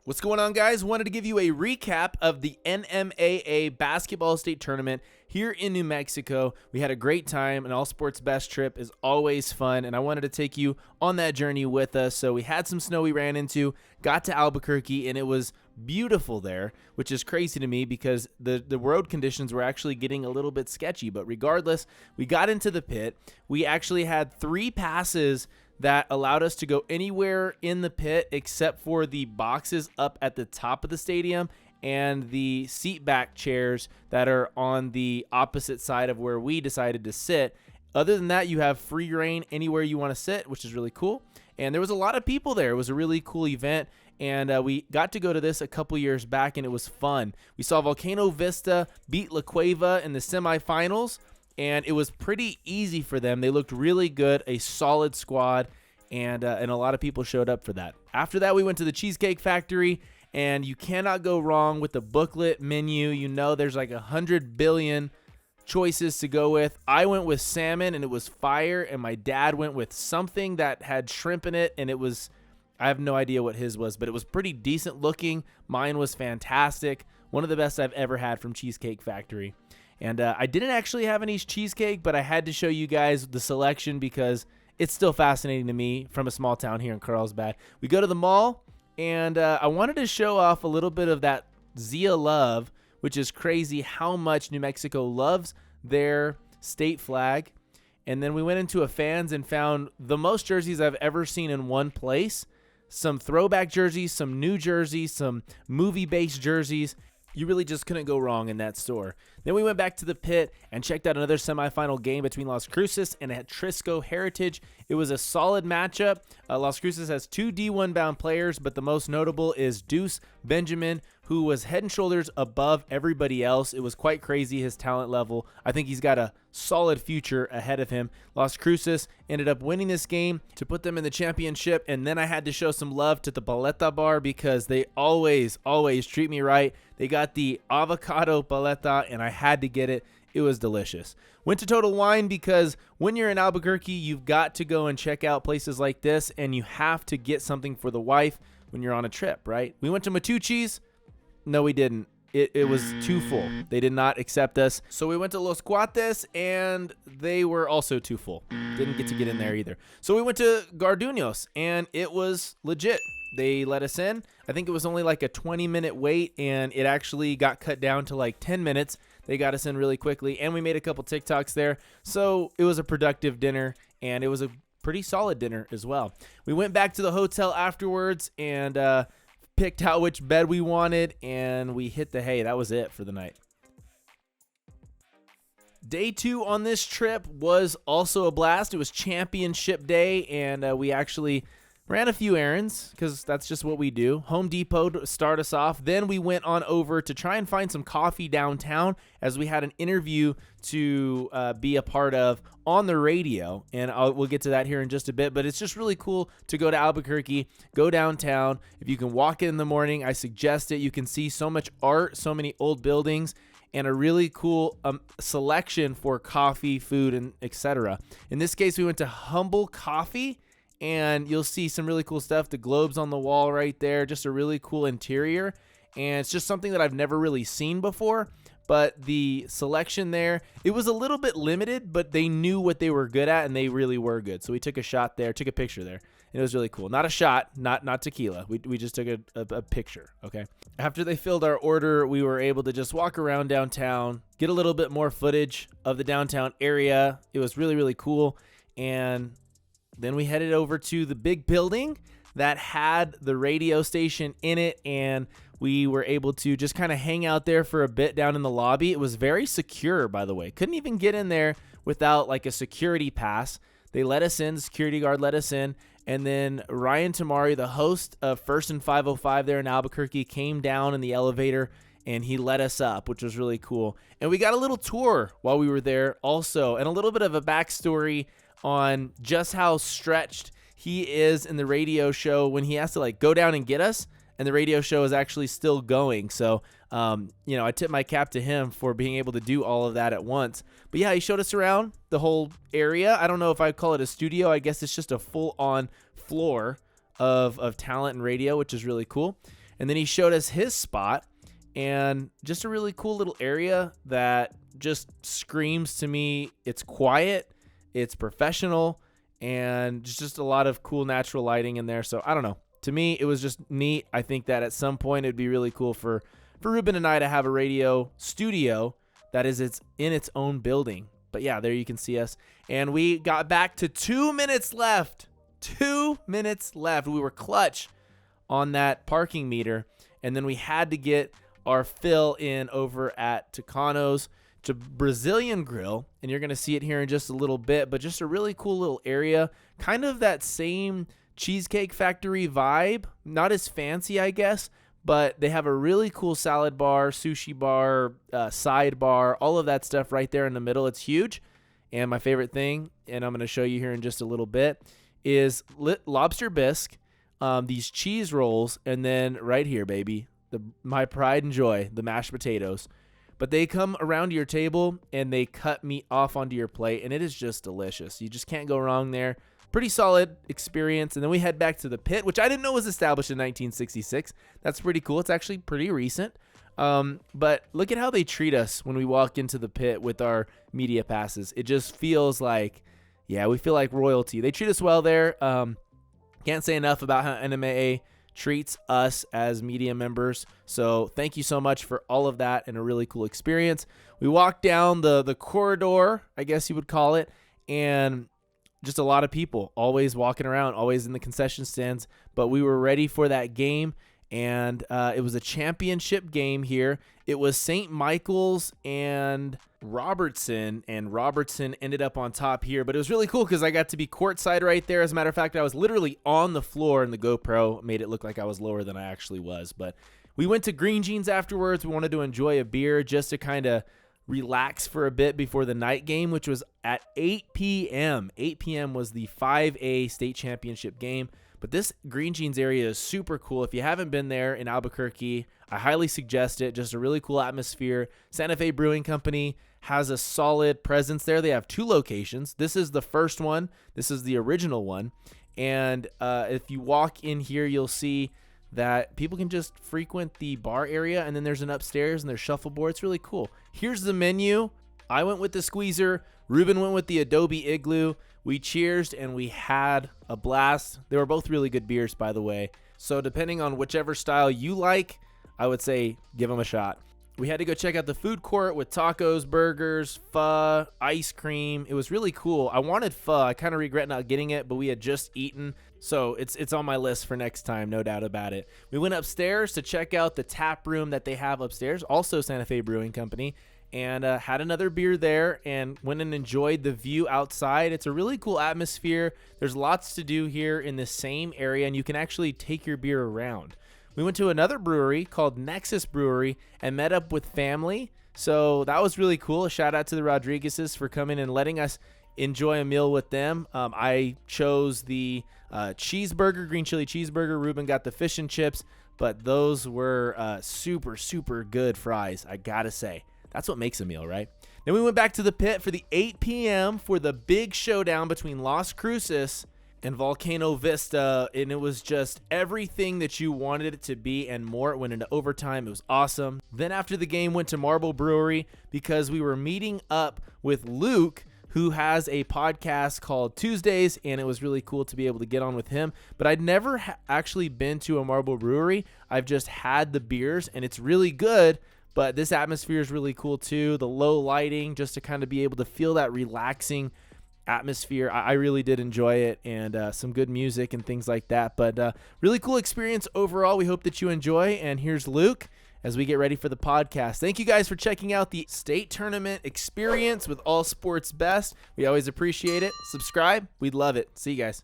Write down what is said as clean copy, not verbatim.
What's going on, guys? Wanted to give you a recap of the Nmaa basketball state tournament here in New Mexico. We had a great time. An all sports best trip is always fun, and I wanted to take you on that journey with us. So we had some snow we ran into, got to Albuquerque, and it was beautiful there, which is crazy to me because the road conditions were actually getting a little bit sketchy. But regardless, we got into the pit. We actually had 3 passes that allowed us to go anywhere in the pit except for the boxes up at the top of the stadium and the seat back chairs that are on the opposite side of where we decided to sit. Other than that, you have free reign anywhere you want to sit, which is really cool. And there was a lot of people there. It was a really cool event. And we got to go to this a couple years back, and it was fun. We saw Volcano Vista beat La Cueva in the semifinals, and it was pretty easy for them. They looked really good, a solid squad, and a lot of people showed up for that. After that, we went to the Cheesecake Factory, and you cannot go wrong with the booklet menu. You know there's like 100 billion choices to go with. I went with salmon, and it was fire, and my dad went with something that had shrimp in it, and it was, I have no idea what his was, but it was pretty decent looking. Mine was fantastic. One of the best I've ever had from Cheesecake Factory. And I didn't actually have any cheesecake, but I had to show you guys the selection because it's still fascinating to me from a small town here in Carlsbad. We go to the mall, and I wanted to show off a little bit of that Zia love, which is crazy how much New Mexico loves their state flag. And then we went into a Fans and found the most jerseys I've ever seen in one place. Some throwback jerseys, some new jerseys, some movie-based jerseys. You really just couldn't go wrong in that store. Then we went back to the pit and checked out another semifinal game between Las Cruces and Atrisco Heritage. It was a solid matchup. Las Cruces has 2 D1 bound players, but the most notable is Deuce Benjamin, who was head and shoulders above everybody else. It was quite crazy, his talent level. I think he's got a solid future ahead of him. Las Cruces ended up winning this game to put them in the championship, and then I had to show some love to the paleta bar because they always treat me right. They got the avocado paleta, and I had to get it. It was delicious. Went to Total Wine because when you're in Albuquerque, you've got to go and check out places like this, and you have to get something for the wife when you're on a trip, right? We went to Matucci's. No, we didn't. It was too full. They did not accept us. So we went to Los Cuates, and they were also too full. Didn't get to get in there either. So we went to Garduño's, and it was legit. They let us in. I think it was only like a 20-minute wait, and it actually got cut down to like 10 minutes. They got us in really quickly, and we made a couple TikToks there. So it was a productive dinner, and it was a pretty solid dinner as well. We went back to the hotel afterwards and picked out which bed we wanted, and we hit the hay. That was it for the night. Day 2 on this trip was also a blast. It was championship day, and we actually ran a few errands because that's just what we do. Home Depot to start us off. Then we went on over to try and find some coffee downtown as we had an interview to be a part of on the radio. And we'll get to that here in just a bit. But it's just really cool to go to Albuquerque, go downtown. If you can walk in the morning, I suggest it. You can see so much art, so many old buildings, and a really cool selection for coffee, food, and etc. In this case, we went to Humble Coffee. And you'll see some really cool stuff. The globes on the wall right there. Just a really cool interior. And it's just something that I've never really seen before. But the selection there, it was a little bit limited, but they knew what they were good at, and they really were good. So we took a shot there, took a picture there. And it was really cool. Not a shot, not tequila. We just took a picture, okay? After they filled our order, we were able to just walk around downtown, get a little bit more footage of the downtown area. It was really, really cool. And then we headed over to the big building that had the radio station in it, and we were able to just kind of hang out there for a bit down in the lobby. It was very secure, by the way. Couldn't even get in there without like a security pass. They let us in, the security guard let us in, and then Ryan Tamari, the host of First and 505 there in Albuquerque, came down in the elevator, and he let us up, which was really cool. And we got a little tour while we were there also, and a little bit of a backstory on just how stretched he is in the radio show when he has to like go down and get us, and the radio show is actually still going. So, I tip my cap to him for being able to do all of that at once. But yeah, he showed us around the whole area. I don't know if I'd call it a studio. I guess it's just a full-on floor of talent and radio, which is really cool. And then he showed us his spot, and just a really cool little area that just screams to me. It's quiet, it's professional, and just a lot of cool natural lighting in there. So I don't know. To me, it was just neat. I think that at some point it'd be really cool for Ruben and I to have a radio studio that is in its own building. But yeah, there you can see us. And we got back to 2 minutes left. 2 minutes left. We were clutch on that parking meter. And then we had to get our fill in over at Tucano's. It's a Brazilian grill, and you're going to see it here in just a little bit, but just a really cool little area. Kind of that same Cheesecake Factory vibe. Not as fancy, I guess, but they have a really cool salad bar, sushi bar, side bar, all of that stuff right there in the middle. It's huge. And my favorite thing, and I'm going to show you here in just a little bit, is lobster bisque, these cheese rolls, and then right here, baby, my pride and joy, the mashed potatoes. But they come around to your table, and they cut meat off onto your plate, and it is just delicious. You just can't go wrong there. Pretty solid experience. And then we head back to the pit, which I didn't know was established in 1966. That's pretty cool. It's actually pretty recent. But look at how they treat us when we walk into the pit with our media passes. It just feels like, yeah, we feel like royalty. They treat us well there. Can't say enough about how NMAA treats us as media members. So thank you so much for all of that and a really cool experience. We walked down the corridor, I guess you would call it, and just a lot of people always walking around, always in the concession stands. But we were ready for that game, and it was a championship game here. It was St. Michael's and Robertson ended up on top here. But it was really cool because I got to be courtside right there. As a matter of fact, I was literally on the floor, and the GoPro made it look like I was lower than I actually was. But we went to Green Jeans afterwards. We wanted to enjoy a beer just to kind of relax for a bit before the night game, which was at 8 p.m. 8 p.m. was the 5A state championship game. But this Green Jeans area is super cool. If you haven't been there in Albuquerque, I highly suggest it. Just a really cool atmosphere. Santa Fe Brewing Company has a solid presence there. They have 2 locations. This is the first one. This is the original one. And if you walk in here, you'll see that people can just frequent the bar area, and then there's an upstairs and there's shuffleboard. It's really cool. Here's the menu. I went with the squeezer. Ruben went with the Adobe Igloo. We cheersed and we had a blast. They were both really good beers, by the way. So depending on whichever style you like, I would say give them a shot. We had to go check out the food court with tacos, burgers, pho, ice cream. It was really cool. I wanted pho. I kind of regret not getting it, but we had just eaten. So it's on my list for next time, no doubt about it. We went upstairs to check out the tap room that they have upstairs, also Santa Fe Brewing Company, and had another beer there and went and enjoyed the view outside. It's a really cool atmosphere. There's lots to do here in the same area, and you can actually take your beer around. We went to another brewery called Nexus Brewery and met up with family. So that was really cool. A shout out to the Rodriguezes for coming and letting us enjoy a meal with them. I chose the cheeseburger, green chili cheeseburger. Ruben got the fish and chips, but those were super, super good fries, I gotta say. That's what makes a meal, right? Then we went back to the pit for the 8 p.m. for the big showdown between Las Cruces and Volcano Vista, and it was just everything that you wanted it to be and more. It went into overtime. It was awesome. Then after the game, went to Marble Brewery because we were meeting up with Luke, who has a podcast called Tuesdays, and it was really cool to be able to get on with him. But I'd never actually been to a Marble Brewery. I've just had the beers, and it's really good. But this atmosphere is really cool too. The low lighting, just to kind of be able to feel that relaxing atmosphere. I really did enjoy it, and some good music and things like that. But really cool experience overall. We hope that you enjoy. And here's Luke as we get ready for the podcast. Thank you guys for checking out the state tournament experience with All Sports Best. We always appreciate it. Subscribe. We'd love it. See you guys.